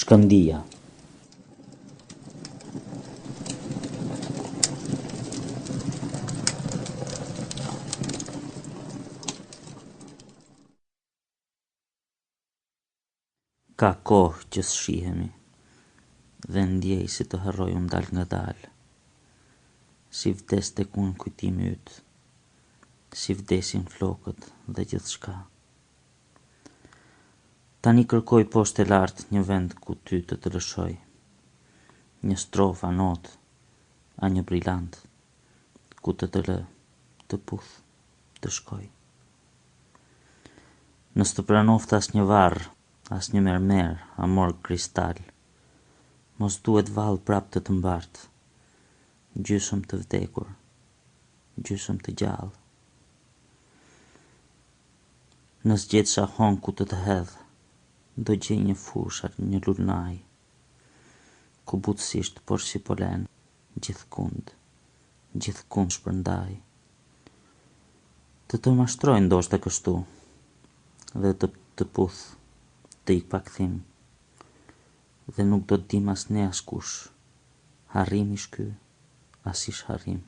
Shkëndija. Ka kohë që shihemi dhe ndjej si të harroj dal nga dal, si vdes tek unë kujtimi yt, si vdesin flokët dhe gjithçka. Tani kërkoj poshtë e lartë një vend ku ty të lëshoj, një strofa not, a një brillant, ku të lë, të puth, të shkoj. Nëse të pranoft as një varr, as një mermer, amor kristal, mos duhet vallë prap të mbart, gjysmë të vdekur, gjysmë të gjallë. Nëse gjetë shahon ku të hedh, do gjej një fushë, një lulnaj, ku butësisht, por si polen, gjithkund shpërndaj. Të mashtroj ndoshta kështu, dhe të puth, të ik pa kthim, dhe nuk do t'dim as ne as kush, harrim ish ky, as ish harrim.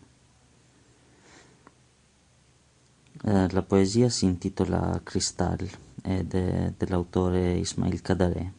La poesia si intitola Cristal, è dell'autore Ismail Kadare.